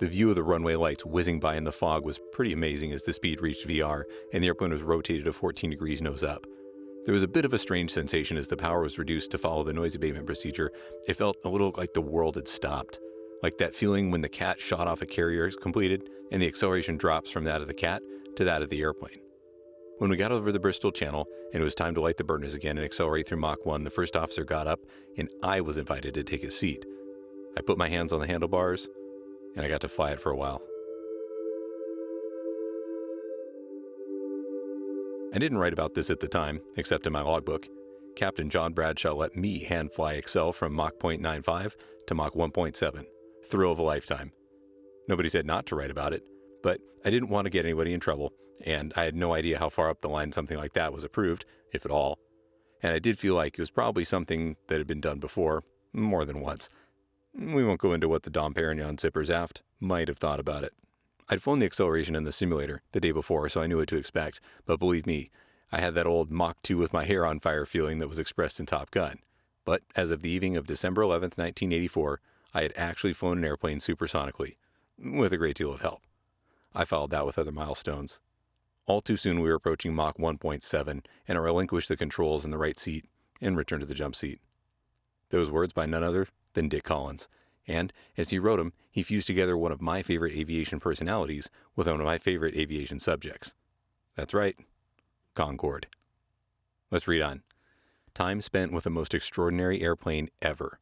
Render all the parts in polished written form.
The view of the runway lights whizzing by in the fog was pretty amazing as the speed reached VR and the airplane was rotated to 14 degrees nose up. There was a bit of a strange sensation as the power was reduced to follow the noise abatement procedure. It felt a little like the world had stopped. Like that feeling when the cat shot off a carrier is completed and the acceleration drops from that of the cat to that of the airplane. When we got over the Bristol Channel and it was time to light the burners again and accelerate through Mach 1, the first officer got up and I was invited to take a seat. I put my hands on the handlebars and I got to fly it for a while. I didn't write about this at the time, except in my logbook. Captain John Bradshaw let me hand fly Excel from Mach 0.95 to Mach 1.7. Thrill of a lifetime. Nobody said not to write about it, but I didn't want to get anybody in trouble, and I had no idea how far up the line something like that was approved, if at all. And I did feel like it was probably something that had been done before, more than once. We won't go into what the Dom Perignon zippers aft might have thought about it. I'd flown the acceleration in the simulator the day before, so I knew what to expect, but believe me, I had that old Mach 2 with my hair on fire feeling that was expressed in Top Gun. But as of the evening of December 11th, 1984, I had actually flown an airplane supersonically, with a great deal of help. I followed that with other milestones. All too soon we were approaching Mach 1.7, and I relinquished the controls in the right seat and returned to the jump seat. Those words by none other than Dick Collins. And, as he wrote them, he fused together one of my favorite aviation personalities with one of my favorite aviation subjects. That's right, Concorde. Let's read on. Time spent with the most extraordinary airplane ever.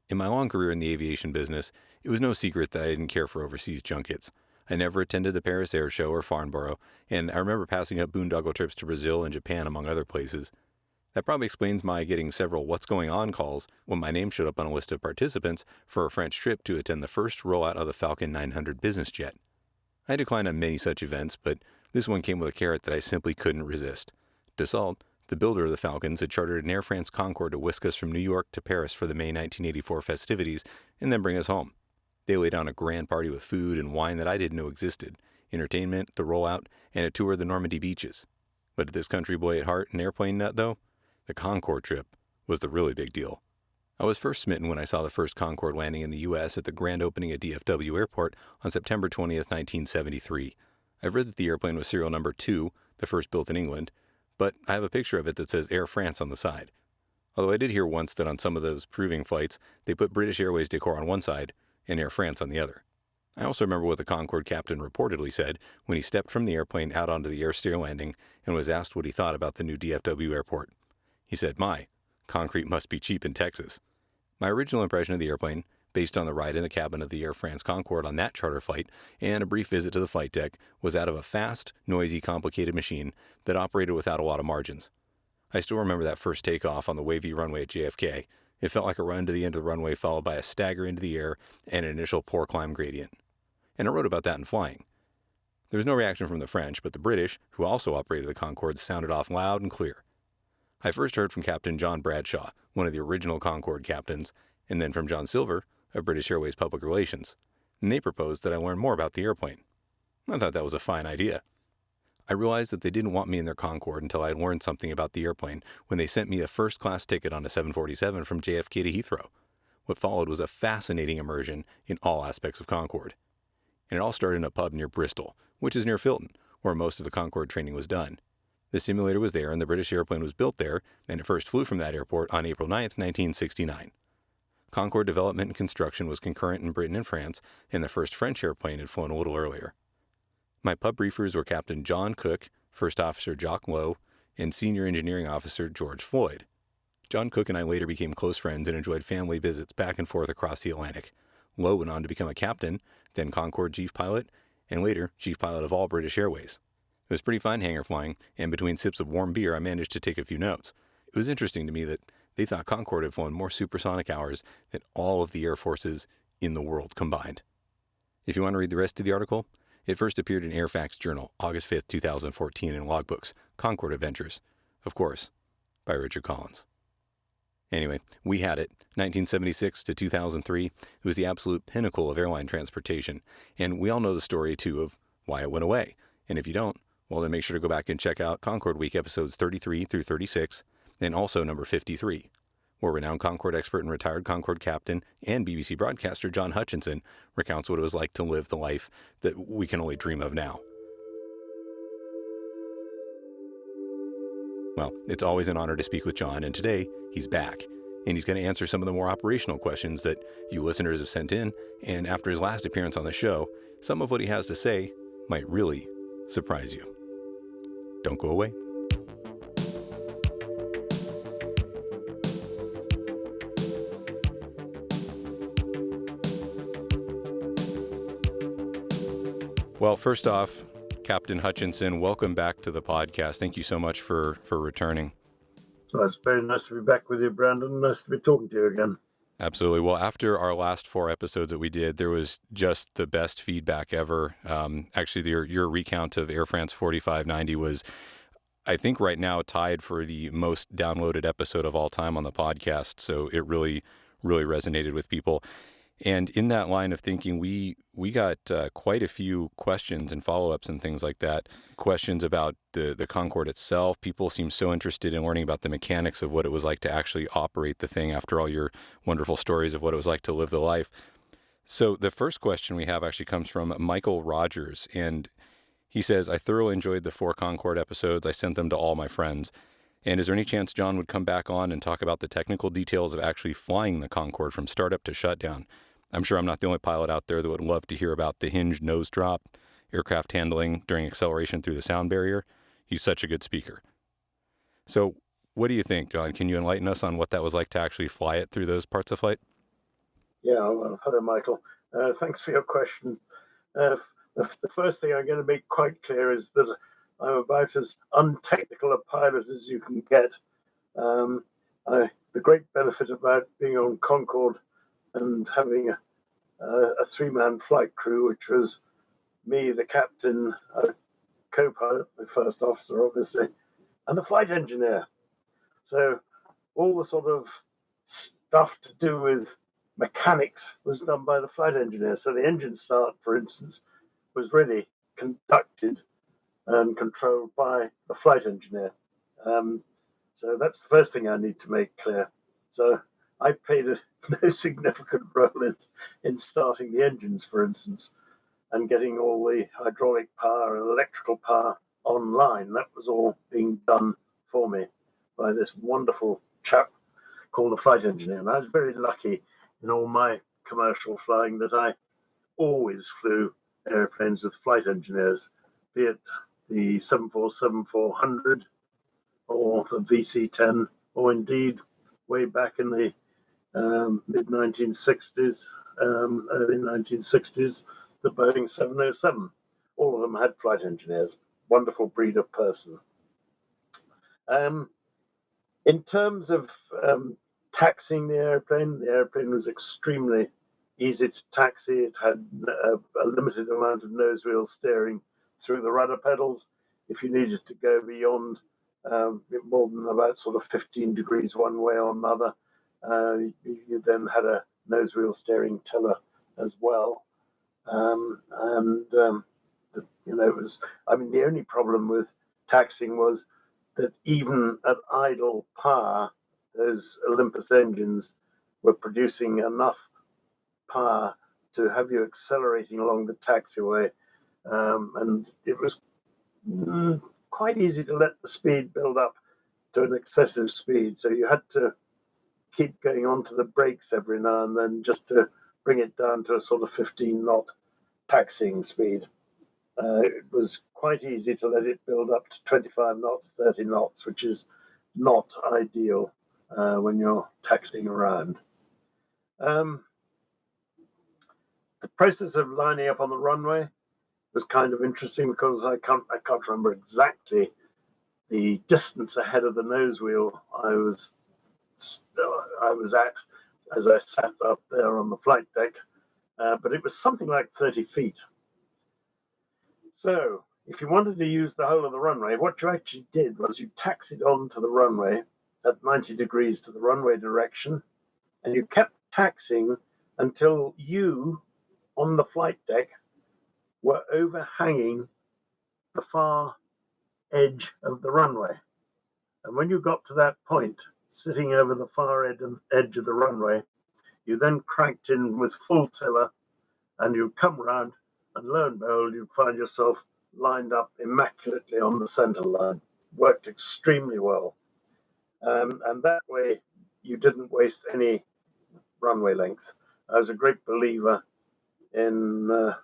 In my long career in the aviation business, it was no secret that I didn't care for overseas junkets. I never attended the Paris Air Show or Farnborough, and I remember passing up boondoggle trips to Brazil and Japan, among other places. That probably explains my getting several what's going on calls when my name showed up on a list of participants for a French trip to attend the first rollout of the Falcon 900 business jet. I declined on many such events, but this one came with a carrot that I simply couldn't resist. Dassault, the builder of the Falcons, had chartered an Air France Concorde to whisk us from New York to Paris for the May 1984 festivities and then bring us home. They laid down a grand party with food and wine that I didn't know existed, entertainment, the rollout, and a tour of the Normandy beaches. But to this country boy at heart and airplane nut, though, the Concorde trip was the really big deal. I was first smitten when I saw the first Concorde landing in the U.S. at the grand opening at DFW Airport on September 20th, 1973. I've read that the airplane was serial number 2, the first built in England, but I have a picture of it that says Air France on the side. Although I did hear once that on some of those proving flights, they put British Airways decor on one side and Air France on the other. I also remember what the Concorde captain reportedly said when he stepped from the airplane out onto the air stair landing and was asked what he thought about the new DFW airport. He said, concrete must be cheap in Texas. My original impression of the airplane, based on the ride in the cabin of the Air France Concorde on that charter flight and a brief visit to the flight deck, was that of a fast, noisy, complicated machine that operated without a lot of margins. I still remember that first takeoff on the wavy runway at JFK. It felt like a run to the end of the runway followed by a stagger into the air and an initial poor climb gradient. And I wrote about that in Flying. There was no reaction from the French, but the British, who also operated the Concorde, sounded off loud and clear. I first heard from Captain John Bradshaw, one of the original Concorde captains, and then from John Silver, of British Airways Public Relations, and they proposed that I learn more about the airplane. I thought that was a fine idea. I realized that they didn't want me in their Concorde until I had learned something about the airplane when they sent me a first-class ticket on a 747 from JFK to Heathrow. What followed was a fascinating immersion in all aspects of Concorde. And it all started in a pub near Bristol, which is near Filton, where most of the Concorde training was done. The simulator was there and the British airplane was built there, and it first flew from that airport on April 9th, 1969. Concorde development and construction was concurrent in Britain and France, and the first French airplane had flown a little earlier. My pub briefers were Captain John Cook, First Officer Jock Lowe, and Senior Engineering Officer George Floyd. John Cook and I later became close friends and enjoyed family visits back and forth across the Atlantic. Lowe went on to become a captain, then Concorde chief pilot, and later chief pilot of all British Airways. It was pretty fun hangar flying, and between sips of warm beer I managed to take a few notes. It was interesting to me that they thought Concorde had flown more supersonic hours than all of the air forces in the world combined. If you want to read the rest of the article, it first appeared in Airfax Journal, August 5th, 2014 in Logbooks, Concorde Adventures, of course, by Richard Collins. Anyway, we had it. 1976 to 2003, it was the absolute pinnacle of airline transportation, and we all know the story, too, of why it went away. And if you don't, well, then make sure to go back and check out Concorde Week Episodes 33 through 36, and also number 53. where renowned Concorde expert and retired Concorde captain and BBC broadcaster John Hutchinson recounts what it was like to live the life that we can only dream of now. Well, it's always an honor to speak with John, and today he's back, and he's going to answer some of the more operational questions that you listeners have sent in, and after his last appearance on the show, some of what he has to say might really surprise you. Don't go away. Well, first off, Captain Hutchinson, welcome back to the podcast. Thank you so much for returning. So it's very nice to be back with you, Brandon. Nice to be talking to you again. Absolutely. Well, after our last 4 episodes that we did, there was just the best feedback ever. Actually, your recount of Air France 4590 was, I think, right now tied for the most downloaded episode of all time on the podcast. So it really, really resonated with people. And in that line of thinking, we got quite a few questions and follow-ups and things like that. Questions about the Concorde itself. People seem so interested in learning about the mechanics of what it was like to actually operate the thing after all your wonderful stories of what it was like to live the life. So the first question we have actually comes from Michael Rogers. And he says, I thoroughly enjoyed the 4 Concorde episodes. I sent them to all my friends. And is there any chance John would come back on and talk about the technical details of actually flying the Concorde from startup to shutdown? I'm sure I'm not the only pilot out there that would love to hear about the hinged nose drop, aircraft handling during acceleration through the sound barrier. He's such a good speaker. So what do you think, John? Can you enlighten us on what that was like to actually fly it through those parts of flight? Yeah, well, hello, Michael. Thanks for your question. The first thing I'm going to make quite clear is that I'm about as untechnical a pilot as you can get. The great benefit about being on Concorde and having a 3-man flight crew, which was me, the captain, co-pilot, the first officer, obviously, and the flight engineer. So all the sort of stuff to do with mechanics was done by the flight engineer. So the engine start, for instance, was really conducted and controlled by the flight engineer. So that's the first thing I need to make clear. So I played no significant role in starting the engines, for instance, and getting all the hydraulic power and electrical power online. That was all being done for me by this wonderful chap called the flight engineer. And I was very lucky in all my commercial flying that I always flew airplanes with flight engineers, be it the 747-400 or the VC-10, or indeed way back in the mid-1960s, early 1960s, the Boeing 707. All of them had flight engineers. Wonderful breed of person. In terms of taxiing the airplane was extremely easy to taxi. It had a limited amount of nose wheel steering through the rudder pedals. If you needed to go beyond more than about sort of 15 degrees one way or another, you then had a nose wheel steering tiller as well. It was, the only problem with taxiing was that even at idle power, those Olympus engines were producing enough power to have you accelerating along the taxiway. And it was quite easy to let the speed build up to an excessive speed. So you had to keep going onto the brakes every now and then just to bring it down to a sort of 15-knot taxiing speed. It was quite easy to let it build up to 25 knots, 30 knots, which is not ideal when you're taxiing around. The process of lining up on the runway was kind of interesting because I can't remember exactly the distance ahead of the nose wheel I was at as I sat up there on the flight deck, but it was something like 30 feet. So if you wanted to use the whole of the runway, what you actually did was you taxied onto the runway at 90 degrees to the runway direction, and you kept taxiing until you, on the flight deck, were overhanging the far edge of the runway. And when you got to that point, sitting over the far edge of the runway. You then cranked in with full tiller, and you'd come round, and lo and behold, you'd find yourself lined up immaculately on the center line. Worked extremely well. And that way, you didn't waste any runway length. I was a great believer in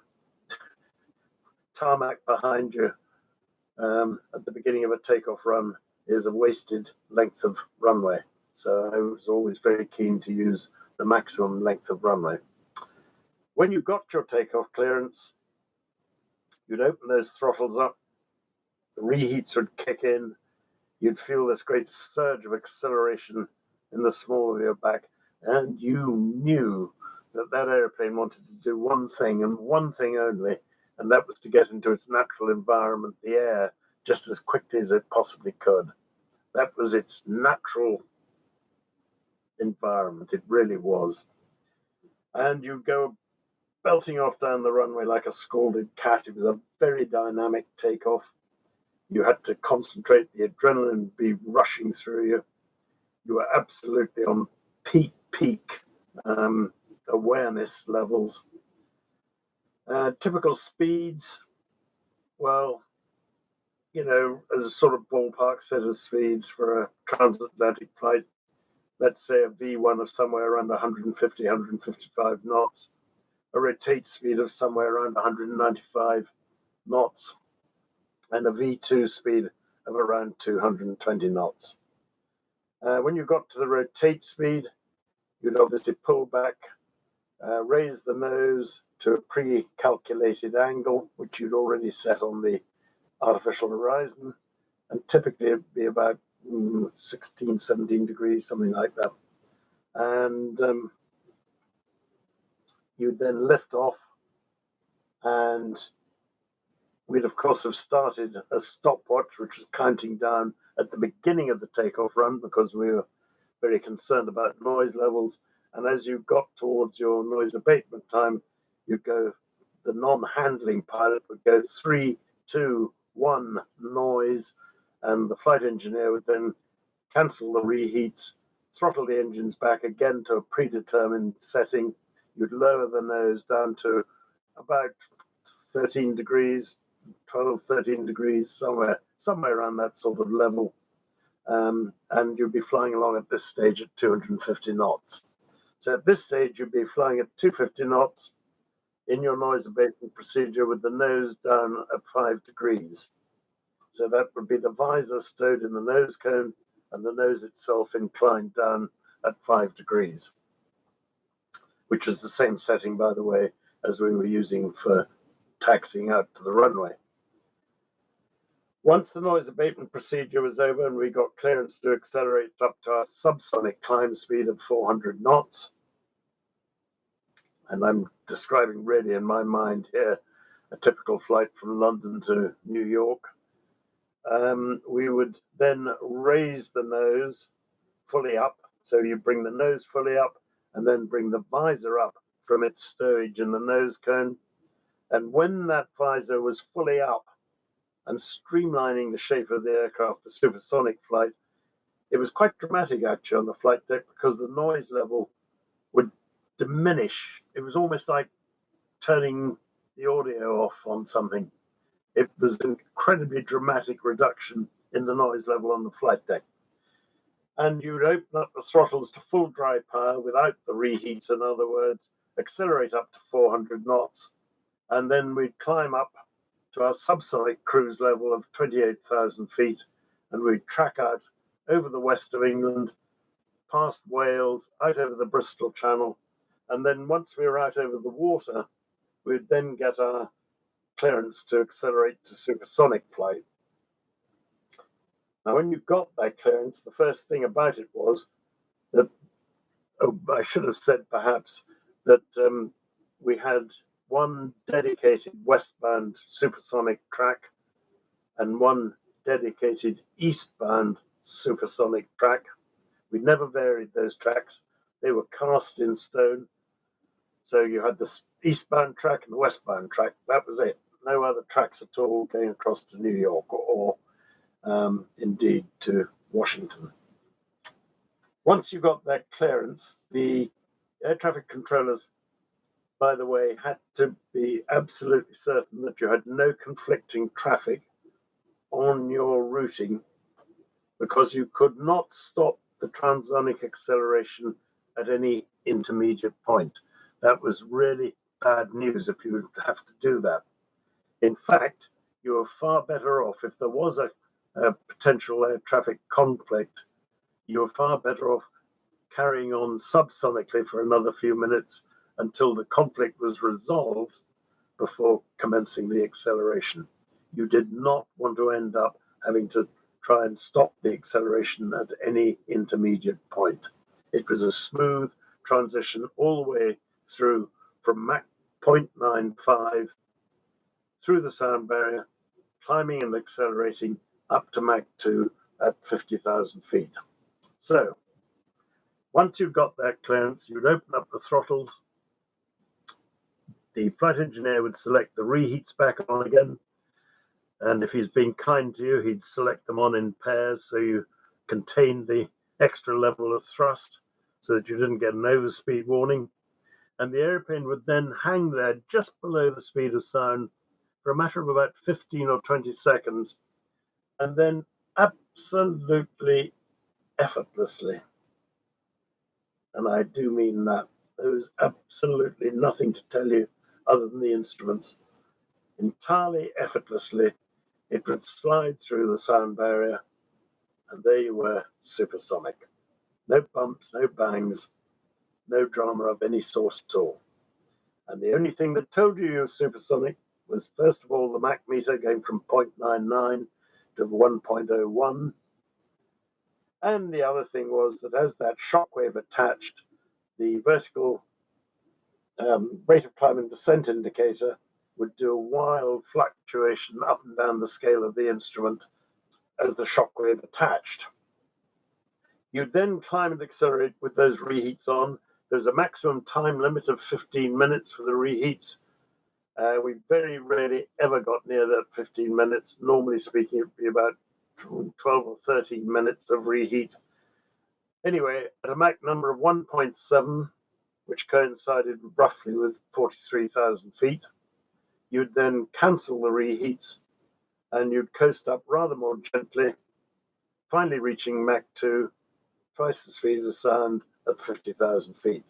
tarmac behind you at the beginning of a takeoff run is a wasted length of runway. So I was always very keen to use the maximum length of runway. When you got your takeoff clearance, you'd open those throttles up, the reheats would kick in, you'd feel this great surge of acceleration in the small of your back, and you knew that airplane wanted to do one thing and one thing only, and that was to get into its natural environment, the air, just as quickly as it possibly could. That was its natural environment. It really was. And you go belting off down the runway like a scalded cat. It was a very dynamic takeoff. You had to concentrate, the adrenaline would be rushing through you. You were absolutely on peak awareness levels. Typical speeds, well, as a sort of ballpark set of speeds for a transatlantic flight, let's say a V1 of somewhere around 150, 155 knots, a rotate speed of somewhere around 195 knots, and a V2 speed of around 220 knots. When you got to the rotate speed, you'd obviously pull back, raise the nose to a pre-calculated angle, which you'd already set on the artificial horizon, and typically it'd be about 16, 17 degrees, something like that. And you'd then lift off, and we'd of course have started a stopwatch, which was counting down at the beginning of the takeoff run because we were very concerned about noise levels. And as you got towards your noise abatement time, you'd go, the non-handling pilot would go 3, 2, 1 noise, and the flight engineer would then cancel the reheats, throttle the engines back again to a predetermined setting. You'd lower the nose down to about 13 degrees, 12, 13 degrees, somewhere around that sort of level. And you'd be flying along at this stage at 250 knots. So at this stage, you'd be flying at 250 knots in your noise abatement procedure with the nose down at 5 degrees. So that would be the visor stowed in the nose cone and the nose itself inclined down at 5 degrees, which is the same setting, by the way, as we were using for taxiing out to the runway. Once the noise abatement procedure was over and we got clearance to accelerate up to our subsonic climb speed of 400 knots, and I'm describing really in my mind here a typical flight from London to New York, we would then raise the nose fully up. So you bring the nose fully up and then bring the visor up from its stowage in the nose cone. And when that visor was fully up and streamlining the shape of the aircraft for supersonic flight, it was quite dramatic actually on the flight deck because the noise level would diminish. It was almost like turning the audio off on something. It was an incredibly dramatic reduction in the noise level on the flight deck. And you would open up the throttles to full dry power without the reheats, in other words, accelerate up to 400 knots, and then we'd climb up to our subsonic cruise level of 28,000 feet, and we'd track out over the west of England, past Wales, out over the Bristol Channel, and then once we were out over the water, we'd then get our clearance to accelerate to supersonic flight. Now, when you got that clearance, the first thing about it was that, I should have said perhaps that we had one dedicated westbound supersonic track and one dedicated eastbound supersonic track. We never varied those tracks. They were cast in stone. So you had the eastbound track and the westbound track. That was it. No other tracks at all going across to New York or indeed to Washington. Once you got that clearance, the air traffic controllers, by the way, had to be absolutely certain that you had no conflicting traffic on your routing, because you could not stop the transonic acceleration at any intermediate point. That was really bad news if you would have to do that. In fact, you were far better off if there was a potential air traffic conflict. You were far better off carrying on subsonically for another few minutes until the conflict was resolved before commencing the acceleration. You did not want to end up having to try and stop the acceleration at any intermediate point. It was a smooth transition all the way through from Mach 0.95 through the sound barrier, climbing and accelerating up to Mach 2 at 50,000 feet. So once you've got that clearance, you'd open up the throttles. The flight engineer would select the reheats back on again. And if he's being kind to you, he'd select them on in pairs so you contained the extra level of thrust so that you didn't get an overspeed warning. And the airplane would then hang there just below the speed of sound for a matter of about 15 or 20 seconds, and then absolutely effortlessly, and I do mean that, there was absolutely nothing to tell you other than the instruments, entirely effortlessly, it would slide through the sound barrier, and there you were, supersonic. No bumps, no bangs, no drama of any sort at all. And the only thing that told you were supersonic was, first of all, the Mach meter going from 0.99 to 1.01. And the other thing was that as that shockwave attached, the vertical rate of climb and descent indicator would do a wild fluctuation up and down the scale of the instrument as the shockwave attached. You'd then climb and accelerate with those reheats on. There's a maximum time limit of 15 minutes for the reheats. We very rarely ever got near that 15 minutes. Normally speaking, it would be about 12 or 13 minutes of reheat. Anyway, at a Mach number of 1.7, which coincided roughly with 43,000 feet, you'd then cancel the reheats and you'd coast up rather more gently, finally reaching Mach 2, twice the speed of sound at 50,000 feet.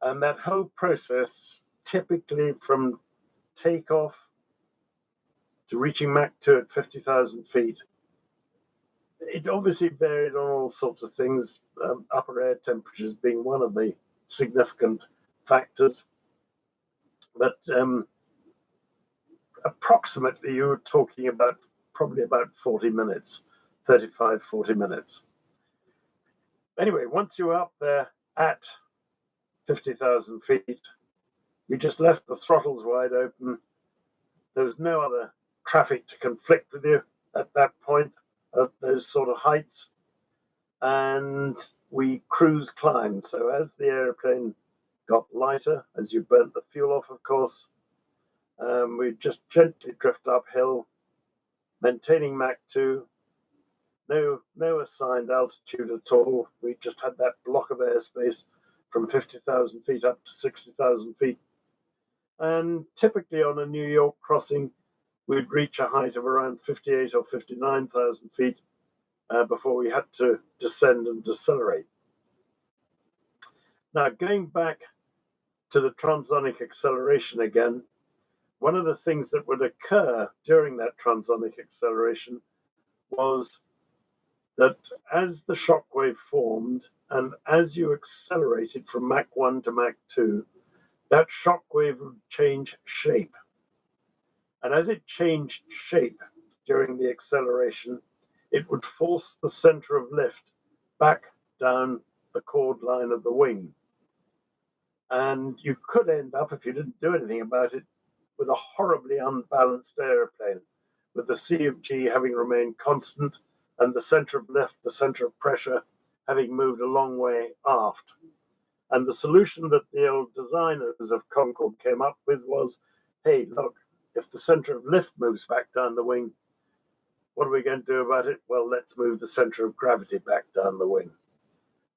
And that whole process, typically from takeoff to reaching Mach 2 at 50,000 feet, it obviously varied on all sorts of things, upper air temperatures being one of the significant factors. But approximately, you were talking about probably about 40 minutes, 35, 40 minutes. Anyway, once you were up there at 50,000 feet, you just left the throttles wide open. There was no other traffic to conflict with you at that point, at those sort of heights. And we cruise climbed. So as the airplane got lighter, as you burnt the fuel off, of course, we just gently drift uphill, maintaining Mach 2. No assigned altitude at all. We just had that block of airspace from 50,000 feet up to 60,000 feet. And typically on a New York crossing, we'd reach a height of around 58 or 59,000 feet before we had to descend and decelerate. Now, going back to the transonic acceleration again, one of the things that would occur during that transonic acceleration was that as the shockwave formed and as you accelerated from Mach 1 to Mach 2, that shockwave would change shape. And as it changed shape during the acceleration, it would force the center of lift back down the chord line of the wing. And you could end up, if you didn't do anything about it, with a horribly unbalanced airplane, with the C of G having remained constant and the center of lift, the center of pressure, having moved a long way aft. And the solution that the old designers of Concorde came up with was, hey, look, if the center of lift moves back down the wing, what are we going to do about it? Well, let's move the center of gravity back down the wing.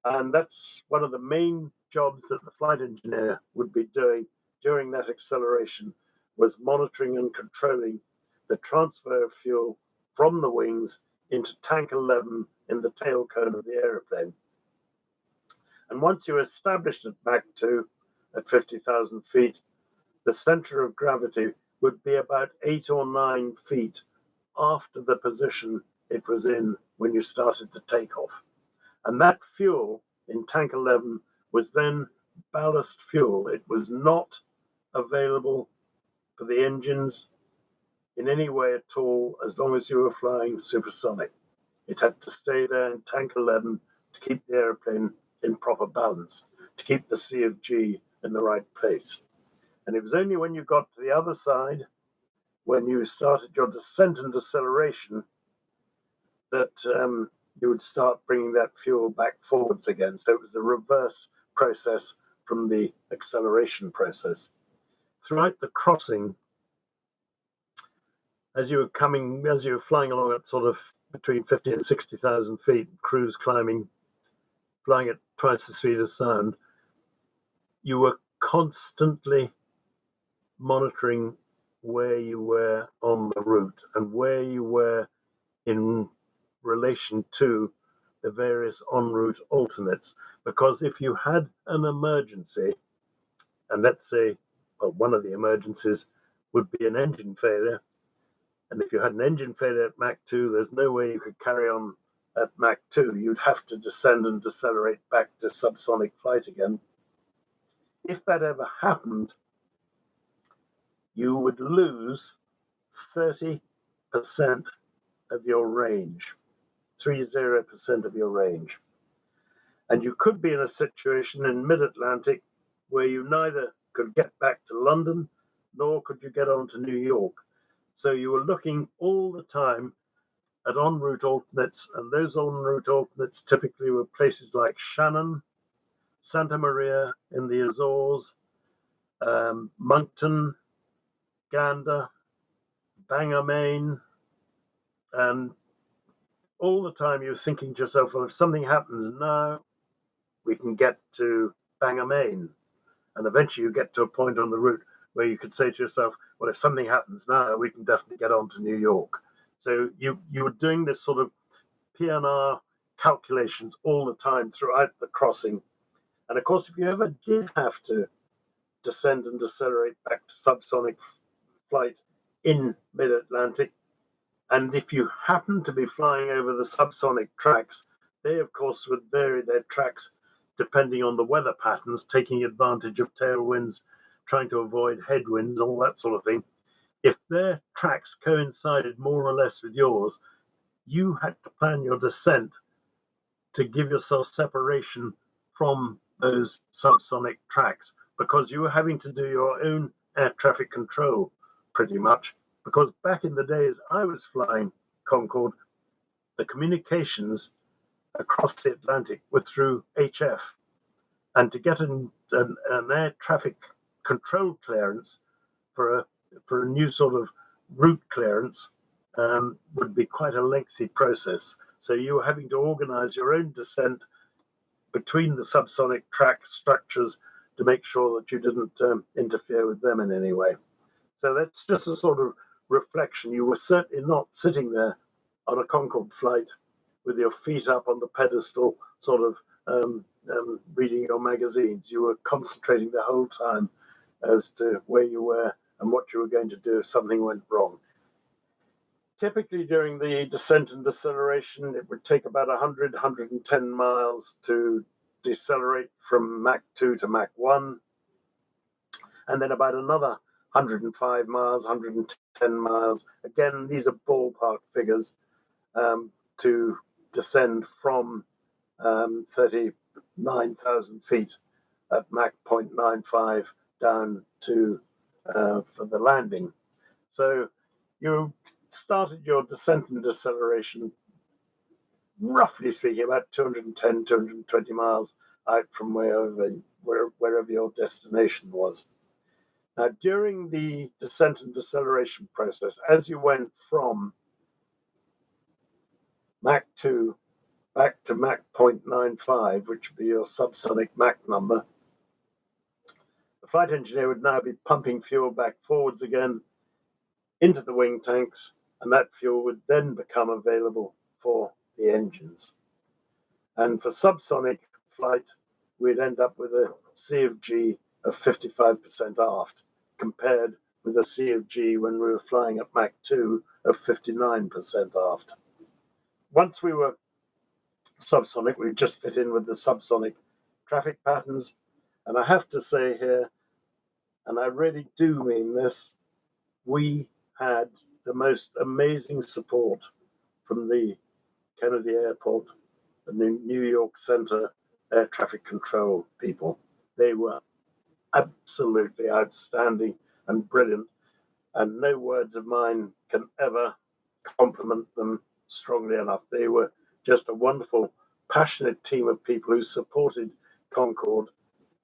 And that's one of the main jobs that the flight engineer would be doing during that acceleration, was monitoring and controlling the transfer of fuel from the wings into tank 11 in the tail cone of the aeroplane. And once you established at Mach 2 at 50,000 feet, the center of gravity would be about 8 or 9 feet after the position it was in when you started the takeoff. And that fuel in tank 11 was then ballast fuel. It was not available for the engines in any way at all as long as you were flying supersonic. It had to stay there in tank 11 to keep the airplane in proper balance, to keep the C of G in the right place. And it was only when you got to the other side, when you started your descent and deceleration, that you would start bringing that fuel back forwards again. So it was a reverse process from the acceleration process. Throughout the crossing, as you were flying along at sort of between 50 and 60,000 feet, cruise climbing, flying at twice the speed of sound, you were constantly monitoring where you were on the route and where you were in relation to the various en route alternates. Because if you had an emergency, and let's say, well, one of the emergencies would be an engine failure, and if you had an engine failure at Mach 2, there's no way you could carry on at Mach 2. You'd have to descend and decelerate back to subsonic flight again. If that ever happened, you would lose 30% of your range, 30% of your range. And you could be in a situation in mid-Atlantic where you neither could get back to London, nor could you get on to New York. So you were looking all the time at en route alternates, and those en route alternates typically were places like Shannon, Santa Maria in the Azores, Moncton, Gander, Bangor, Maine, and all the time you're thinking to yourself, well, if something happens now, we can get to Bangor, Maine. And eventually you get to a point on the route where you could say to yourself, well, if something happens now, we can definitely get on to New York. So you were doing this sort of PNR calculations all the time throughout the crossing. And of course, if you ever did have to descend and decelerate back to subsonic flight in mid-Atlantic, and if you happen to be flying over the subsonic tracks, they, of course, would vary their tracks depending on the weather patterns, taking advantage of tailwinds, trying to avoid headwinds, all that sort of thing. If their tracks coincided more or less with yours, you had to plan your descent to give yourself separation from those subsonic tracks, because you were having to do your own air traffic control pretty much. Because back in the days I was flying Concorde, the communications across the Atlantic were through HF. And to get an air traffic control clearance for a new sort of route clearance would be quite a lengthy process. So you were having to organize your own descent between the subsonic track structures to make sure that you didn't interfere with them in any way. So that's just a sort of reflection. You were certainly not sitting there on a Concorde flight with your feet up on the pedestal, sort of reading your magazines. You were concentrating the whole time as to where you were and what you were going to do if something went wrong. Typically during the descent and deceleration, it would take about 100, 110 miles to decelerate from Mach 2 to Mach 1, and then about another 105 miles, 110 miles. Again, these are ballpark figures to descend from 39,000 feet at Mach 0.95 down to for the landing. So you started your descent and deceleration, roughly speaking, about 210, 220 miles out from wherever your destination was. Now, during the descent and deceleration process, as you went from Mach 2 back to Mach 0.95, which would be your subsonic Mach number, the flight engineer would now be pumping fuel back forwards again into the wing tanks, and that fuel would then become available for the engines. And for subsonic flight, we'd end up with a C of G of 55% aft, compared with a C of G when we were flying at Mach 2 of 59% aft. Once we were subsonic, we just fit in with the subsonic traffic patterns. And I have to say here, and I really do mean this, we had the most amazing support from the Kennedy Airport and the New York Center air traffic control people. They were absolutely outstanding and brilliant, and no words of mine can ever compliment them strongly enough. They were just a wonderful, passionate team of people who supported Concorde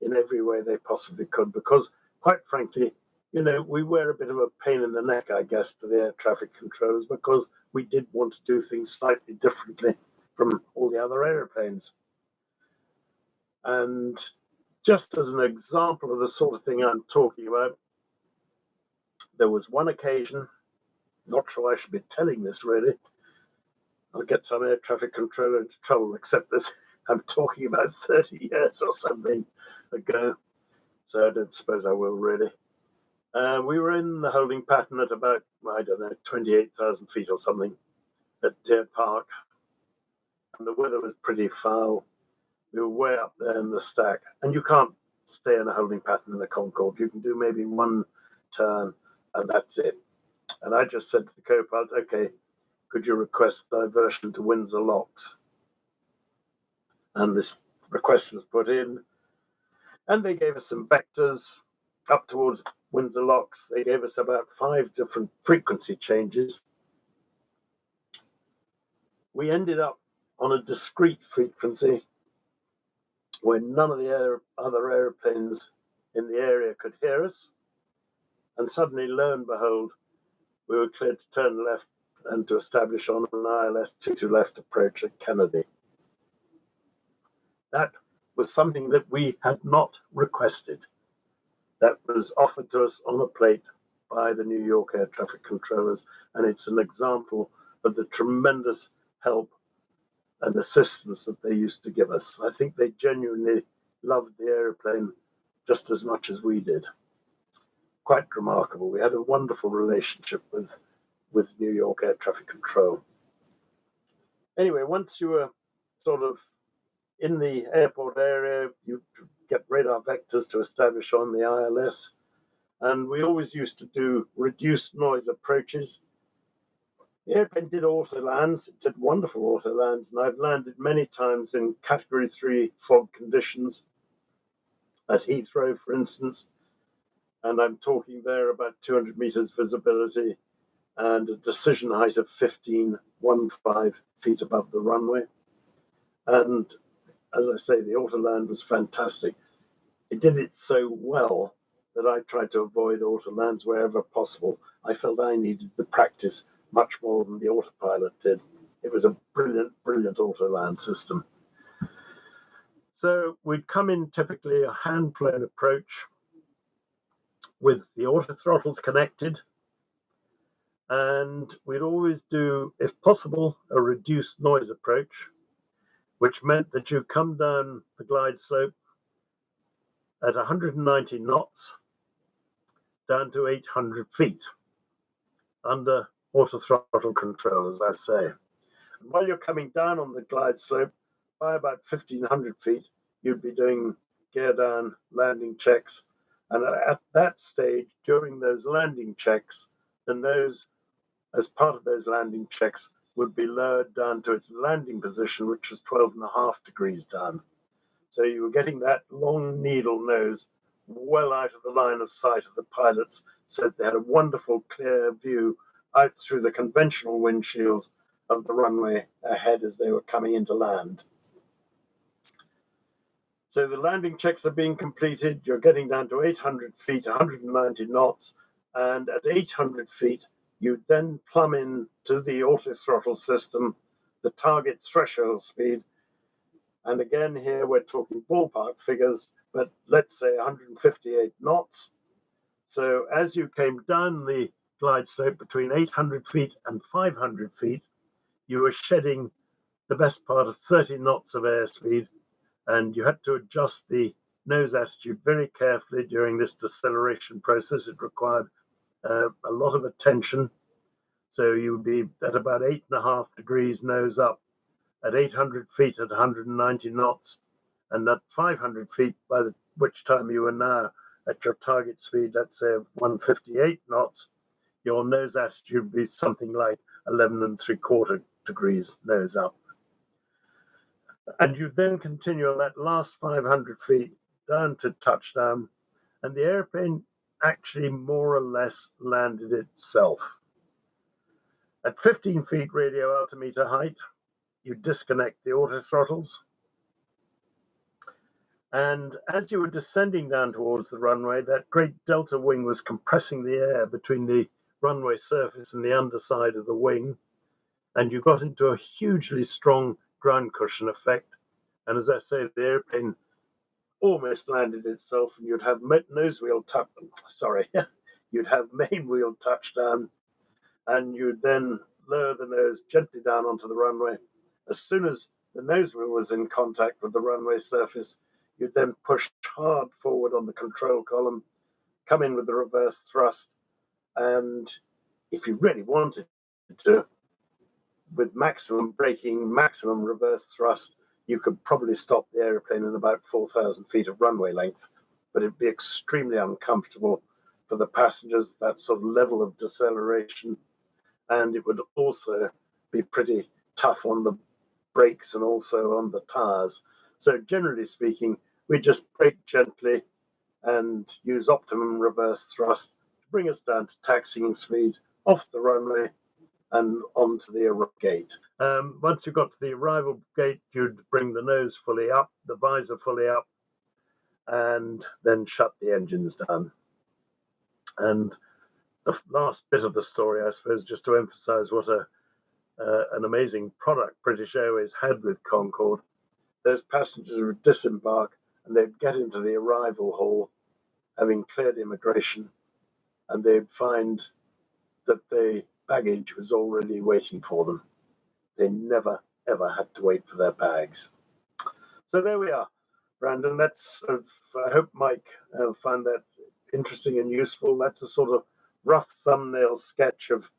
in every way they possibly could, because quite frankly, we were a bit of a pain in the neck, I guess, to the air traffic controllers, because we did want to do things slightly differently from all the other aeroplanes. And just as an example of the sort of thing I'm talking about, there was one occasion, not sure I should be telling this really, I'll get some air traffic controller into trouble, except this, I'm talking about 30 years or something ago, so I don't suppose I will really. We were in the holding pattern at about, 28,000 feet or something at Deer Park, and the weather was pretty foul. We were way up there in the stack, and you can't stay in a holding pattern in the Concorde. You can do maybe one turn, and that's it. And I just said to the co-pilot, okay, could you request diversion to Windsor Locks? And this request was put in, and they gave us some vectors up towards Windsor Locks. They gave us about 5 different frequency changes. We ended up on a discrete frequency where none of the other airplanes in the area could hear us. And suddenly, lo and behold, we were cleared to turn left and to establish on an ILS 22 left approach at Kennedy. That was something that we had not requested. That was offered to us on a plate by the New York air traffic controllers, and it's an example of the tremendous help and assistance that they used to give us. I think they genuinely loved the airplane just as much as we did. Quite remarkable. We had a wonderful relationship with New York air traffic control. Anyway, once you were sort of in the airport area, you get radar vectors to establish on the ILS. And we always used to do reduced noise approaches. The airplane did autolands. It did wonderful autolands. And I've landed many times in Category 3 fog conditions at Heathrow, for instance. And I'm talking there about 200 meters visibility and a decision height of 15 feet above the runway. And as I say, the autoland was fantastic. It did it so well that I tried to avoid autolands wherever possible. I felt I needed the practice much more than the autopilot did. It was a brilliant, brilliant autoland system. So we'd come in typically a hand-flown approach with the autothrottles connected, and we'd always do, if possible, a reduced noise approach, which meant that you come down the glide slope at 190 knots down to 800 feet under autothrottle control, as I say. And while you're coming down on the glide slope, by about 1,500 feet, you'd be doing gear down landing checks. And at that stage, during those landing checks, the nose, as part of those landing checks, would be lowered down to its landing position, which was 12.5 degrees down. So you were getting that long needle nose well out of the line of sight of the pilots, so that they had a wonderful clear view out through the conventional windshields of the runway ahead as they were coming into land. So the landing checks are being completed. You're getting down to 800 feet, 190 knots, and at 800 feet, you then plumb in to the autothrottle system the target threshold speed. And again, here we're talking ballpark figures, but let's say 158 knots. So as you came down the glide slope between 800 feet and 500 feet, you were shedding the best part of 30 knots of airspeed, and you had to adjust the nose attitude very carefully during this deceleration process. It required a lot of attention. So you would be at about 8.5 degrees nose up at 800 feet at 190 knots, and at 500 feet, by which time you were now at your target speed, let's say of 158 knots, your nose attitude would be something like 11.75 degrees nose up. And you then continue on that last 500 feet down to touchdown, and the airplane actually more or less landed itself. At 15 feet radio altimeter height, you disconnect the auto throttles. And as you were descending down towards the runway, that great delta wing was compressing the air between the runway surface and the underside of the wing. And you got into a hugely strong ground cushion effect. And as I say, the airplane almost landed itself, and you'd have you'd have main wheel touchdown, and you'd then lower the nose gently down onto the runway. As soon as the nose wheel was in contact with the runway surface, you'd then push hard forward on the control column, come in with the reverse thrust, and if you really wanted to, with maximum braking, maximum reverse thrust, you could probably stop the airplane in about 4,000 feet of runway length, but it'd be extremely uncomfortable for the passengers, that sort of level of deceleration, and it would also be pretty tough on the brakes and also on the tires. So generally speaking, we just brake gently and use optimum reverse thrust to bring us down to taxiing speed off the runway and onto the arrival gate. Once you got to the arrival gate, you'd bring the nose fully up, the visor fully up, and then shut the engines down. And the last bit of the story, I suppose, just to emphasize what an amazing product British Airways had with Concorde. Those passengers would disembark and they'd get into the arrival hall, having cleared immigration, and they'd find that the baggage was already waiting for them. They never, ever had to wait for their bags. So there we are, Brandon. I hope Mike found that interesting and useful. That's a sort of rough thumbnail sketch of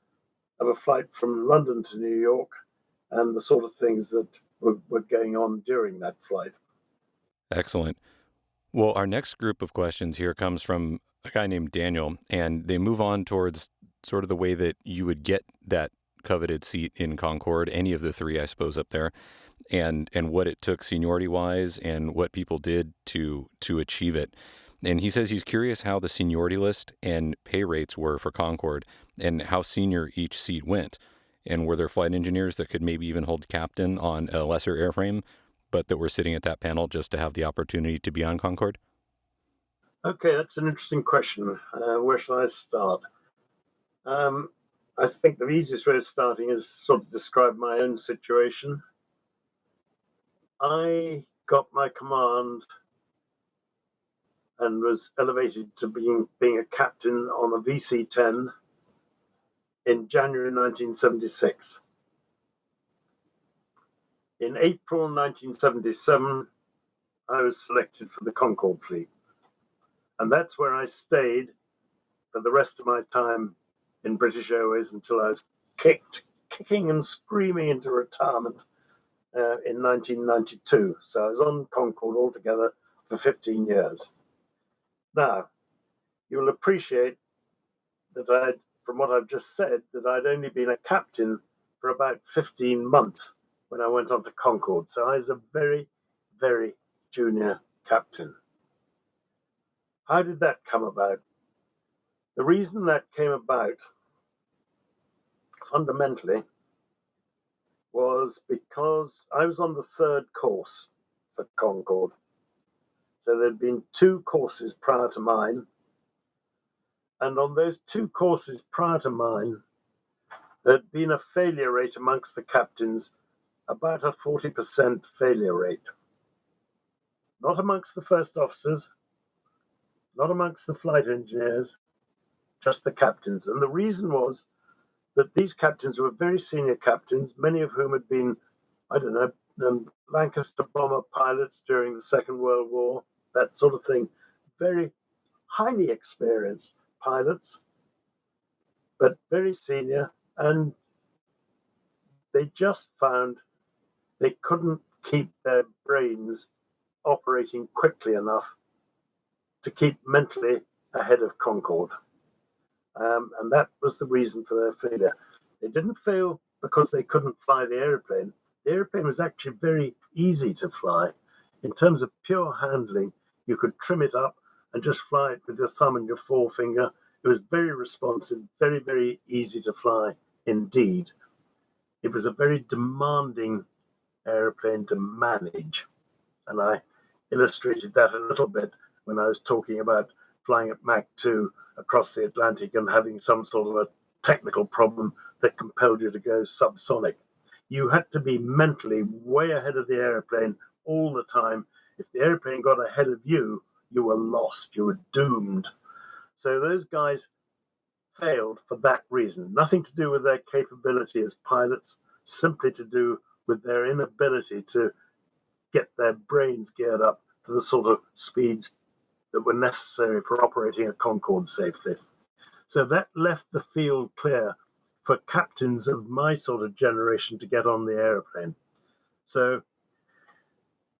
a flight from London to New York and the sort of things that were going on during that flight. Excellent. Well, our next group of questions here comes from a guy named Daniel, and they move on towards sort of the way that you would get that coveted seat in Concorde, any of the three, I suppose, up there, and what it took seniority-wise and what people did to achieve it. And he says he's curious how the seniority list and pay rates were for Concorde and how senior each seat went. And were there flight engineers that could maybe even hold captain on a lesser airframe, but that were sitting at that panel just to have the opportunity to be on Concorde? Okay, that's an interesting question. Where shall I start? I think the easiest way of starting is sort of describe my own situation. I got my command and was elevated to being a captain on a VC-10 in January 1976. In April 1977, I was selected for the Concorde fleet. And that's where I stayed for the rest of my time in British Airways until I was kicking and screaming into retirement in 1992. So I was on Concorde altogether for 15 years. Now, you'll appreciate that from what I've just said, that I'd only been a captain for about 15 months when I went on to Concorde. So I was a very, very junior captain. How did that come about? The reason that came about, fundamentally, was because I was on the third course for Concorde. So there'd been two courses prior to mine. And on those two courses prior to mine, there'd been a failure rate amongst the captains about a 40% failure rate. Not amongst the first officers, not amongst the flight engineers, just the captains. And the reason was that these captains were very senior captains, many of whom had been, I don't know, Lancaster bomber pilots during the Second World War, that sort of thing. Very highly experienced pilots, but very senior. And they just found they couldn't keep their brains operating quickly enough to keep mentally ahead of Concorde. And that was the reason for their failure. They didn't fail because they couldn't fly the airplane. The airplane was actually very easy to fly. In terms of pure handling, you could trim it up and just fly it with your thumb and your forefinger. It was very responsive, very, very easy to fly indeed. It was a very demanding airplane to manage. And I illustrated that a little bit when I was talking about flying at Mach 2 across the Atlantic and having some sort of a technical problem that compelled you to go subsonic. You had to be mentally way ahead of the airplane all the time. If the airplane got ahead of you, you were lost, you were doomed. So those guys failed for that reason. Nothing to do with their capability as pilots, simply to do with their inability to get their brains geared up to the sort of speeds that were necessary for operating a Concorde safely. So that left the field clear for captains of my sort of generation to get on the airplane. So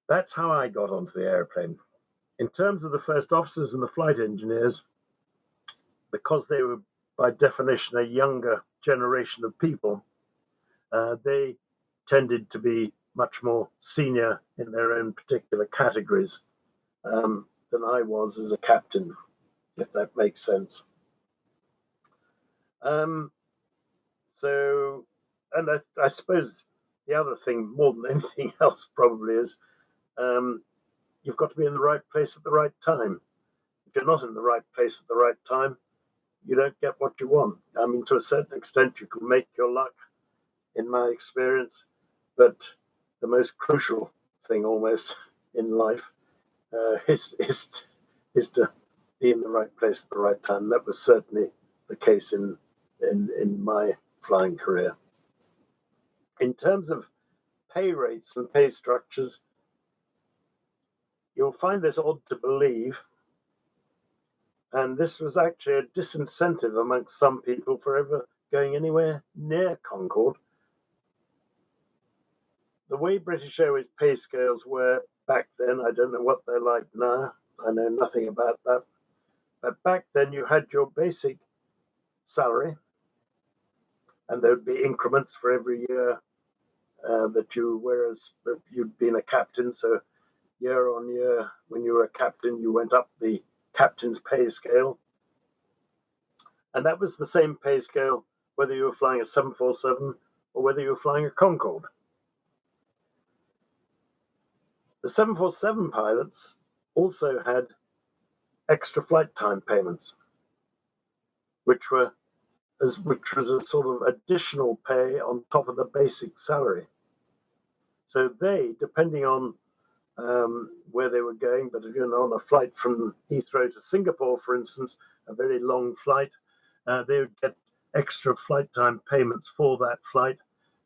that's how I got onto the airplane. In terms of the first officers and the flight engineers, because they were by definition a younger generation of people, they tended to be much more senior in their own particular categories than I was as a captain, if that makes sense. And I suppose the other thing, more than anything else, probably is you've got to be in the right place at the right time. If you're not in the right place at the right time, you don't get what you want. I mean, to a certain extent, you can make your luck, in my experience, but the most crucial thing almost in life is to be in the right place at the right time. That was certainly the case in my flying career. In terms of pay rates and pay structures, you'll find this odd to believe, and this was actually a disincentive amongst some people for ever going anywhere near Concorde. The way British Airways pay scales were back then, I don't know what they're like now. I know nothing about that. But back then you had your basic salary, and there would be increments for every year that you, whereas you'd been a captain, so year on year, when you were a captain, you went up the captain's pay scale. And that was the same pay scale whether you were flying a 747 or whether you were flying a Concorde. The 747 pilots also had extra flight time payments, which was a sort of additional pay on top of the basic salary. So they, depending on where they were going, but on a flight from Heathrow to Singapore, for instance, a very long flight, they would get extra flight time payments for that flight.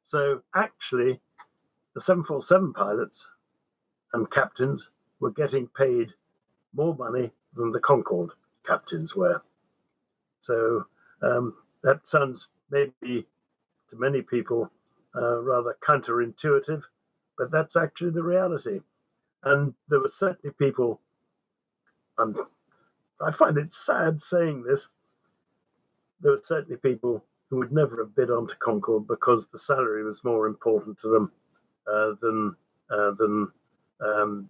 So actually, the 747 pilots and captains were getting paid more money than the Concorde captains were. So that sounds maybe to many people rather counterintuitive, but that's actually the reality. And there were certainly people, and I find it sad saying this, there were certainly people who would never have bid onto Concorde because the salary was more important to them than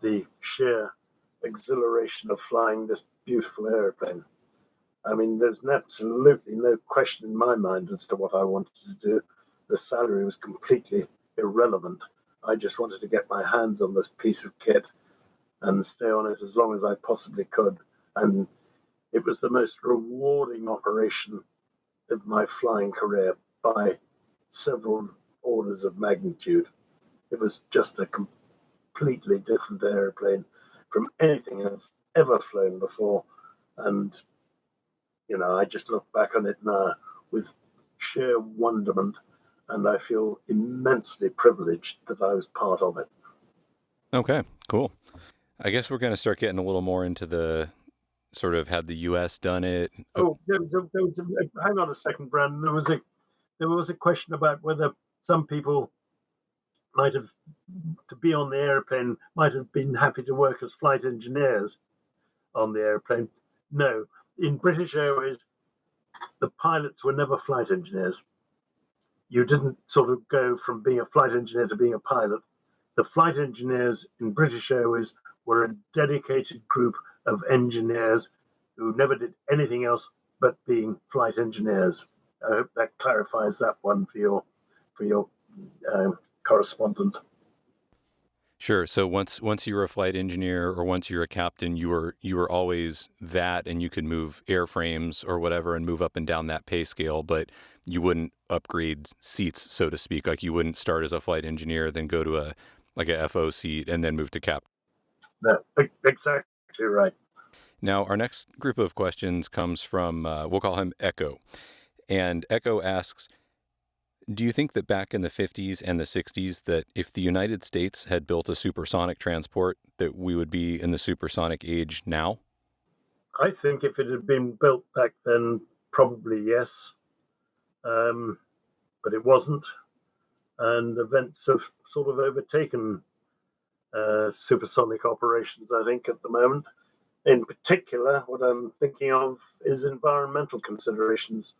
the sheer exhilaration of flying this beautiful airplane. I mean, there's absolutely no question in my mind as to what I wanted to do. The salary was completely irrelevant. I just wanted to get my hands on this piece of kit and stay on it as long as I possibly could. And it was the most rewarding operation of my flying career by several orders of magnitude. It was just a completely different airplane from anything I've ever flown before. And, I just look back on it now with sheer wonderment, and I feel immensely privileged that I was part of it. Okay, cool. I guess we're going to start getting a little more into the sort of had the U.S. done it. Hang on a second, Brandon. There was a question about whether some people might have, to be on the airplane, might have been happy to work as flight engineers on the airplane. No, in British Airways, the pilots were never flight engineers. You didn't sort of go from being a flight engineer to being a pilot. The flight engineers in British Airways were a dedicated group of engineers who never did anything else but being flight engineers. I hope that clarifies that one for your correspondent. Sure. So once you were a flight engineer or once you're a captain, you were always that, and you could move airframes or whatever and move up and down that pay scale, but you wouldn't upgrade seats, so to speak. Like you wouldn't start as a flight engineer, then go to a FO seat, and then move to captain. No, exactly right. Now, our next group of questions comes from, we'll call him Echo. And Echo asks, do you think that back in the 50s and the 60s that if the United States had built a supersonic transport, that we would be in the supersonic age now? I think if it had been built back then, probably yes. But it wasn't. And events have sort of overtaken supersonic operations, I think, at the moment. In particular, what I'm thinking of is environmental considerations.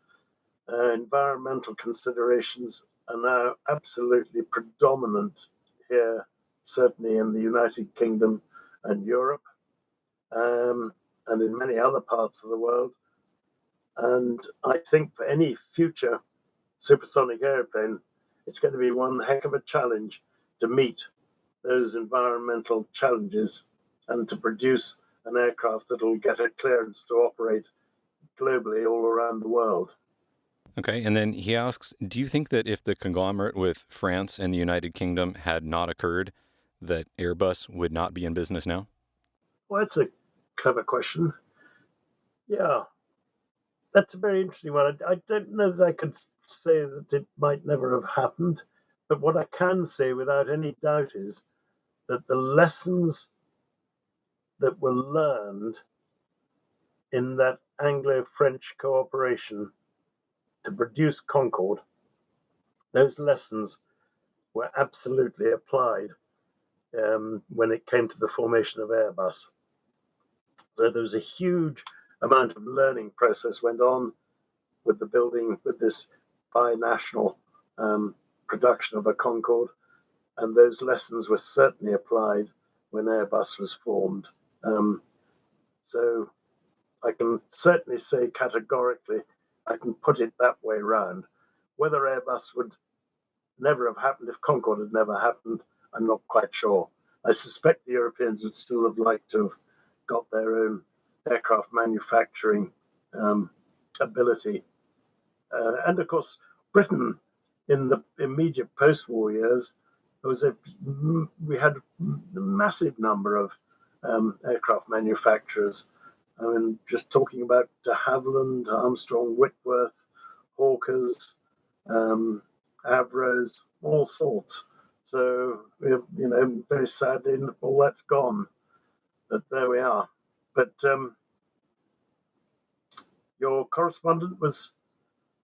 Environmental considerations are now absolutely predominant here, certainly in the United Kingdom and Europe, and in many other parts of the world. And I think for any future supersonic airplane, it's going to be one heck of a challenge to meet those environmental challenges and to produce an aircraft that will get a clearance to operate globally all around the world. Okay, and then he asks, do you think that if the conglomerate with France and the United Kingdom had not occurred, that Airbus would not be in business now? Well, that's a clever question. Yeah, that's a very interesting one. I don't know that I could say that it might never have happened, but what I can say without any doubt is that the lessons that were learned in that Anglo-French cooperation to produce Concorde, those lessons were absolutely applied when it came to the formation of Airbus. So there was a huge amount of learning process went on with the building, with this binational production of a Concorde, and those lessons were certainly applied when Airbus was formed. So I can certainly say categorically, I can put it that way round. Whether Airbus would never have happened if Concorde had never happened, I'm not quite sure. I suspect the Europeans would still have liked to have got their own aircraft manufacturing ability. And of course, Britain, in the immediate post-war years, we had a massive number of aircraft manufacturers. I mean, just talking about de Havilland, Armstrong, Whitworth, Hawkers, Avros, all sorts. So, very sadly, all that's gone. But there we are. But your correspondent was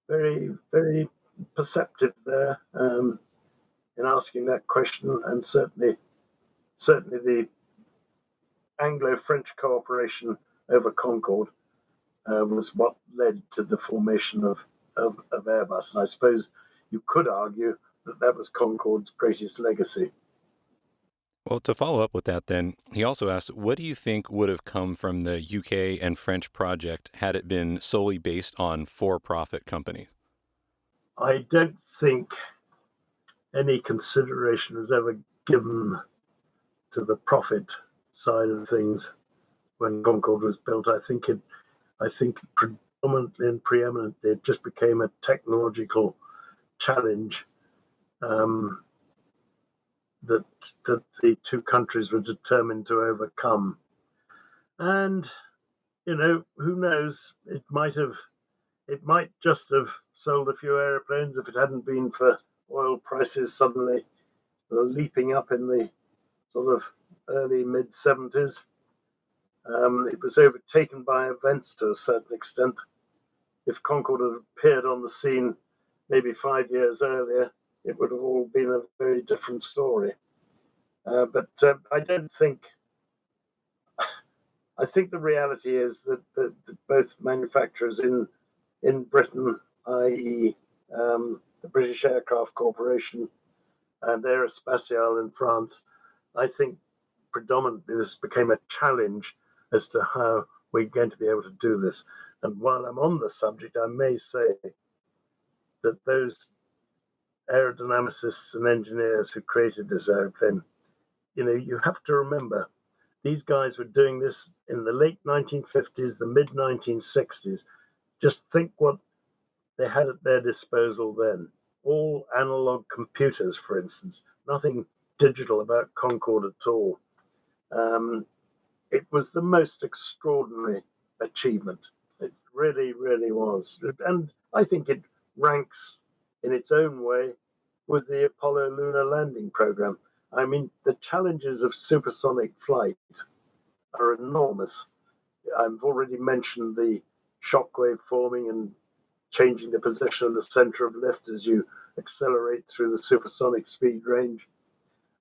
very, very perceptive there in asking that question, and certainly the Anglo-French cooperation over Concorde was what led to the formation of Airbus. And I suppose you could argue that was Concorde's greatest legacy. Well, to follow up with that, then, he also asks, what do you think would have come from the UK and French project had it been solely based on for-profit companies? I don't think any consideration was ever given to the profit side of things when Concorde was built. I think predominantly and preeminently it just became a technological challenge. that the two countries were determined to overcome. And who knows? It might just have sold a few airplanes if it hadn't been for oil prices suddenly leaping up in the sort of early mid-70s. It was overtaken by events to a certain extent. If Concorde had appeared on the scene maybe 5 years earlier, it would have all been a very different story. But I don't think. I think the reality is that both manufacturers in Britain, i.e., the British Aircraft Corporation and Aerospatiale in France, I think predominantly this became a challenge as to how we're going to be able to do this. And while I'm on the subject, I may say that those aerodynamicists and engineers who created this airplane, you have to remember, these guys were doing this in the late 1950s, the mid 1960s. Just think what they had at their disposal then. All analog computers, for instance, nothing digital about Concorde at all. It was the most extraordinary achievement. It really, really was. And I think it ranks in its own way with the Apollo lunar landing program. I mean, the challenges of supersonic flight are enormous. I've already mentioned the shockwave forming and changing the position of the center of lift as you accelerate through the supersonic speed range,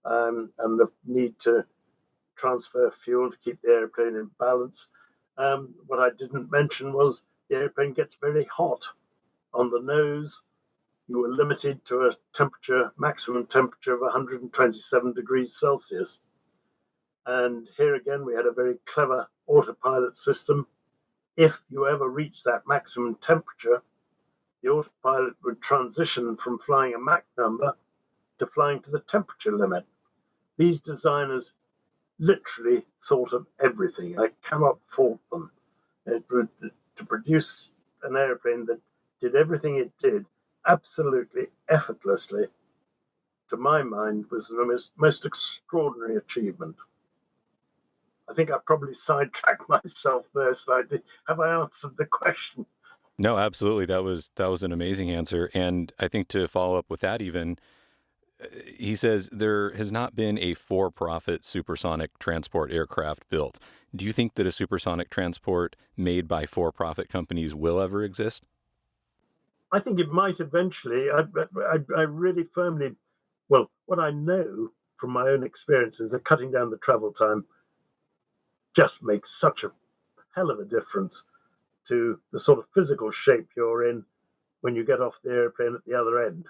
and the need to transfer fuel to keep the airplane in balance. What I didn't mention was the airplane gets very hot on the nose. You were limited to a maximum temperature of 127 degrees Celsius. And here again, we had a very clever autopilot system. If you ever reach that maximum temperature, the autopilot would transition from flying a Mach number to flying to the temperature limit. These designers literally thought of everything. I cannot fault them. To produce an airplane that did everything it did absolutely effortlessly, to my mind, was the most extraordinary achievement. I think I probably sidetracked myself there slightly. Have I answered the question? No, absolutely. That was an amazing answer. And I think to follow up with that even, he says there has not been a for-profit supersonic transport aircraft built. Do you think that a supersonic transport made by for-profit companies will ever exist? I think it might eventually. I really firmly, well, what I know from my own experience is that cutting down the travel time just makes such a hell of a difference to the sort of physical shape you're in when you get off the airplane at the other end.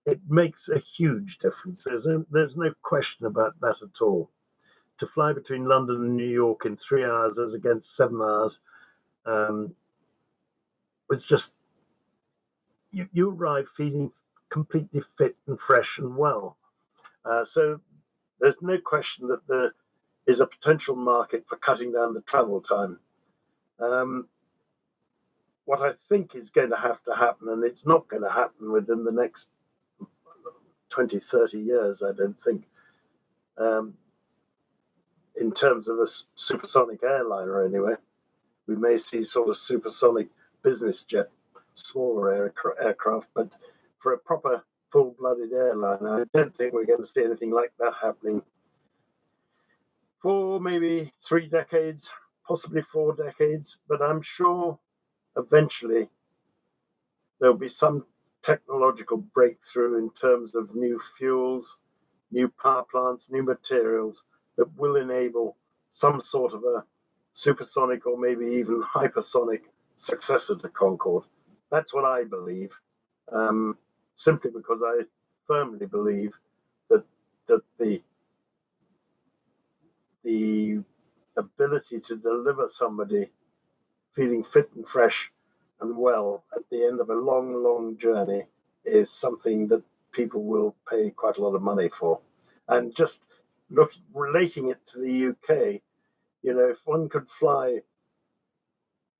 It makes a huge difference. There's no question about that at all. To fly between London and New York in 3 hours as against 7 hours, it's just, you arrive feeling completely fit and fresh and well. So there's no question that there is a potential market for cutting down the travel time. What I think is going to have to happen, and it's not going to happen within the next 20, 30 years, I don't think, in terms of a supersonic airliner anyway. We may see sort of supersonic business jet, smaller aircraft, but for a proper full-blooded airliner, I don't think we're going to see anything like that happening for maybe 3 decades, possibly 4 decades, but I'm sure eventually there'll be some technological breakthrough in terms of new fuels, new power plants, new materials that will enable some sort of a supersonic or maybe even hypersonic successor to Concorde. That's what I believe, simply because I firmly believe that the ability to deliver somebody feeling fit and fresh and well at the end of a long, long journey is something that people will pay quite a lot of money for. And just relating it to the UK, if one could fly,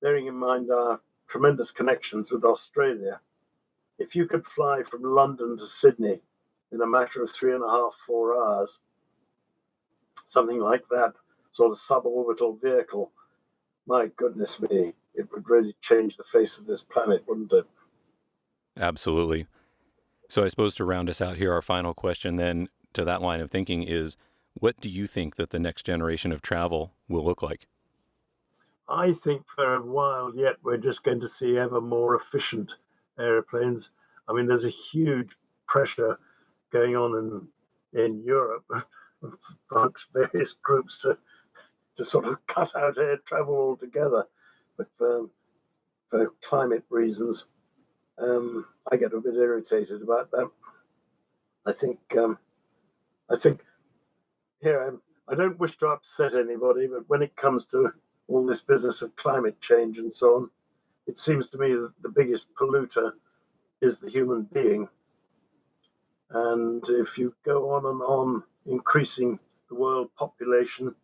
bearing in mind our tremendous connections with Australia, if you could fly from London to Sydney in a matter of 3.5, 4 hours, something like that, sort of suborbital vehicle, my goodness me, it would really change the face of this planet, wouldn't it? Absolutely. So I suppose to round us out here, our final question then to that line of thinking is, what do you think that the next generation of travel will look like? I think for a while yet we're just going to see ever more efficient airplanes. I mean, there's a huge pressure going on in Europe amongst various groups to sort of cut out air travel altogether. But for climate reasons, I get a bit irritated about that. I think here I don't wish to upset anybody, but when it comes to all this business of climate change and so on, it seems to me that the biggest polluter is the human being. And if you go on increasing the world population,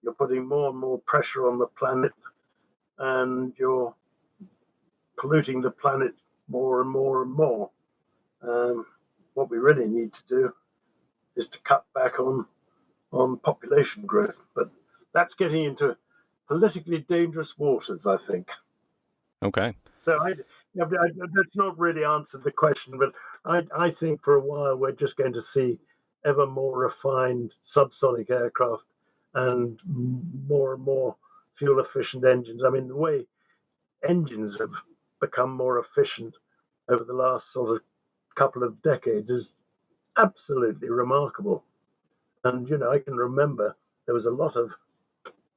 you're putting more and more pressure on the planet, and you're polluting the planet more and more and more. What we really need to do is to cut back on population growth. But that's getting into politically dangerous waters, I think. Okay. So that's not really answered the question, but I think for a while we're just going to see ever more refined subsonic aircraft and more fuel efficient engines. I mean, the way engines have become more efficient over the last sort of couple of decades is absolutely remarkable. And, I can remember there was a lot of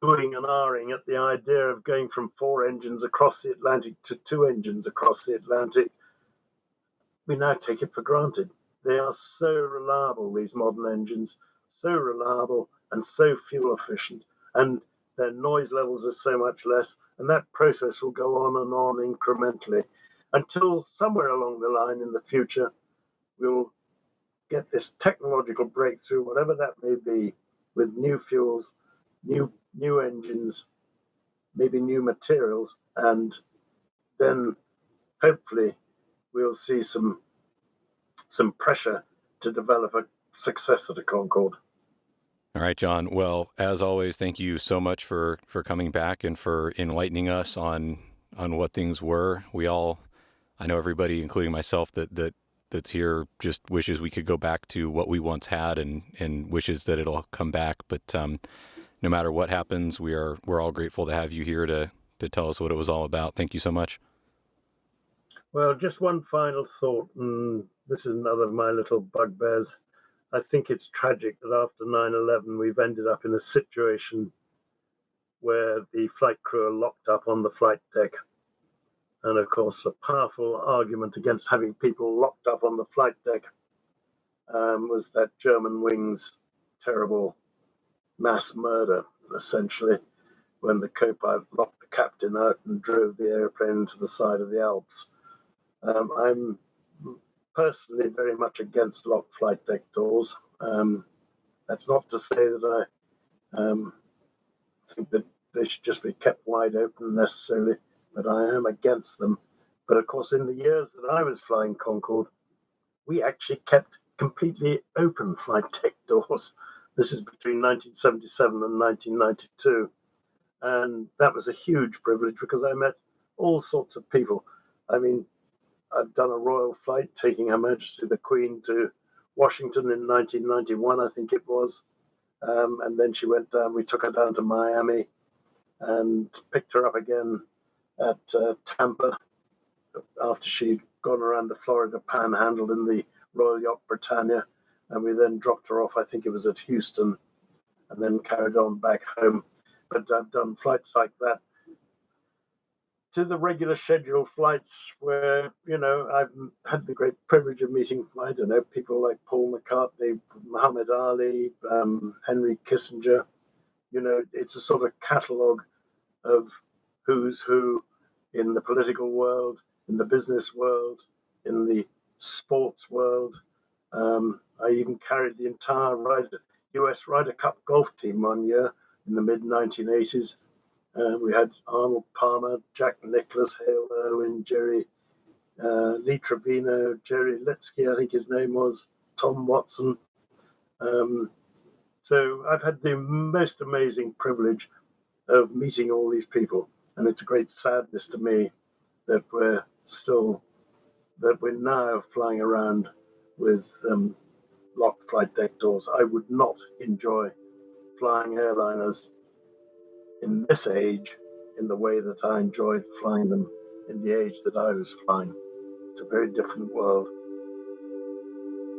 oohing and ahhing at the idea of going from 4 engines across the Atlantic to 2 engines across the Atlantic. We now take it for granted. They are so reliable, these modern engines, so reliable and so fuel efficient, and their noise levels are so much less, and that process will go on incrementally until somewhere along the line in the future, we'll get this technological breakthrough, whatever that may be, with new fuels, new engines, maybe new materials, and then hopefully we'll see some pressure to develop a successor to Concorde. All right, John. Well, as always, thank you so much for coming back and for enlightening us on what things were. I know everybody, including myself, that's here just wishes we could go back to what we once had and wishes that it'll come back. But no matter what happens, we're all grateful to have you here to tell us what it was all about. Thank you so much. Well, just one final thought, and this is another of my little bugbears. I think it's tragic that after 9/11, we've ended up in a situation where the flight crew are locked up on the flight deck. And of course, a powerful argument against having people locked up on the flight deck was that German wings terrible mass murder, essentially, when the co-pilot locked the captain out and drove the airplane to the side of the Alps. I'm personally very much against locked flight deck doors. That's not to say that I think that they should just be kept wide open necessarily, but I am against them. But of course, in the years that I was flying Concorde, we actually kept completely open flight deck doors. This is between 1977 and 1992. And that was a huge privilege because I met all sorts of people. I mean, I've done a royal flight taking Her Majesty the Queen to Washington in 1991, I think it was. And then she went down, we took her down to Miami and picked her up again at Tampa after she'd gone around the Florida Panhandle in the Royal Yacht Britannia. And we then dropped her off, I think it was at Houston, and then carried on back home. But I've done flights like that to the regular scheduled flights where, I've had the great privilege of meeting, people like Paul McCartney, Muhammad Ali, Henry Kissinger. It's a sort of catalogue of who's who in the political world, in the business world, in the sports world. I even carried the entire US Ryder Cup golf team one year in the mid-1980s. We had Arnold Palmer, Jack Nicklaus, Hale Irwin, Lee Trevino, Jerry Litsky, I think his name was, Tom Watson. So I've had the most amazing privilege of meeting all these people, and it's a great sadness to me that we're now flying around with locked flight deck doors. I would not enjoy flying airliners in this age in the way that I enjoyed flying them in the age that I was flying. It's a very different world,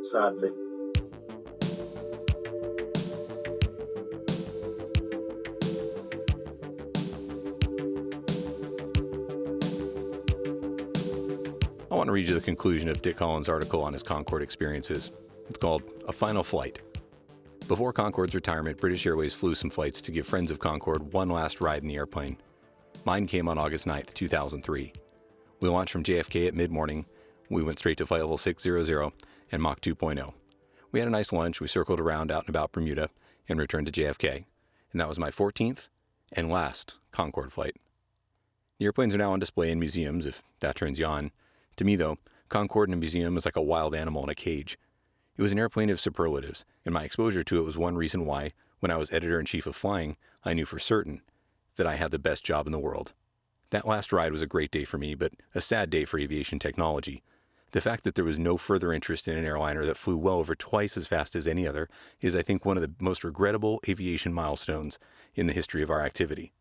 sadly. I want to read you the conclusion of Dick Collins' article on his Concorde experiences. It's called A Final Flight. Before Concorde's retirement, British Airways flew some flights to give friends of Concorde one last ride in the airplane. Mine came on August 9th, 2003. We launched from JFK at mid-morning. We went straight to flight level 600 and Mach 2.0. We had a nice lunch. We circled around out and about Bermuda and returned to JFK. And that was my 14th and last Concorde flight. The airplanes are now on display in museums, if that turns you on. To me, though, Concorde in a museum is like a wild animal in a cage. It was an airplane of superlatives, and my exposure to it was one reason why, when I was editor-in-chief of flying, I knew for certain that I had the best job in the world. That last ride was a great day for me, but a sad day for aviation technology. The fact that there was no further interest in an airliner that flew well over twice as fast as any other is, I think, one of the most regrettable aviation milestones in the history of our activity.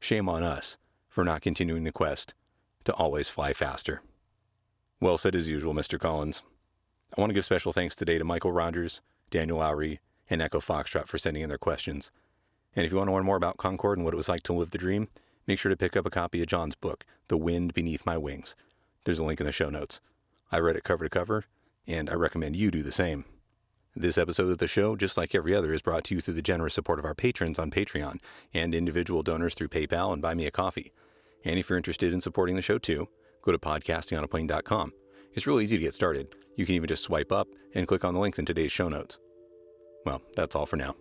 Shame on us for not continuing the quest to always fly faster. Well said as usual, Mr. Collins. I want to give special thanks today to Michael Rogers, Daniel Lowry, and Echo Foxtrot for sending in their questions. And if you want to learn more about Concorde and what it was like to live the dream, make sure to pick up a copy of John's book, The Wind Beneath My Wings. There's a link in the show notes. I read it cover to cover, and I recommend you do the same. This episode of the show, just like every other, is brought to you through the generous support of our patrons on Patreon and individual donors through PayPal and Buy Me a Coffee. And if you're interested in supporting the show too, go to podcastingonaplane.com. It's real easy to get started. You can even just swipe up and click on the links in today's show notes. Well, that's all for now.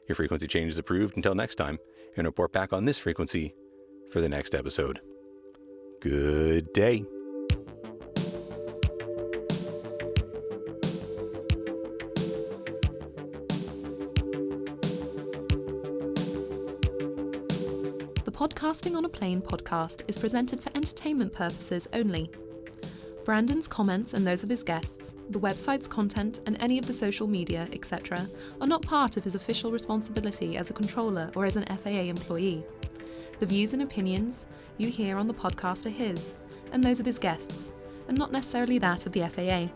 Your frequency change is approved until next time, and report back on this frequency for the next episode. Good day. The Podcasting on a Plane podcast is presented for entertainment purposes only. Brandon's comments and those of his guests, the website's content, and any of the social media, etc., are not part of his official responsibility as a controller or as an FAA employee. The views and opinions you hear on the podcast are his, and those of his guests, and not necessarily that of the FAA.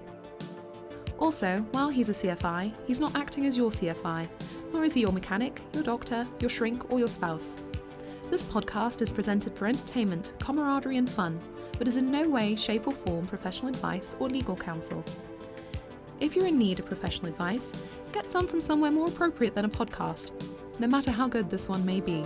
Also, while he's a CFI, he's not acting as your CFI, nor is he your mechanic, your doctor, your shrink, or your spouse. This podcast is presented for entertainment, camaraderie, and fun, but is in no way, shape, or form professional advice or legal counsel. If you're in need of professional advice, get some from somewhere more appropriate than a podcast, no matter how good this one may be.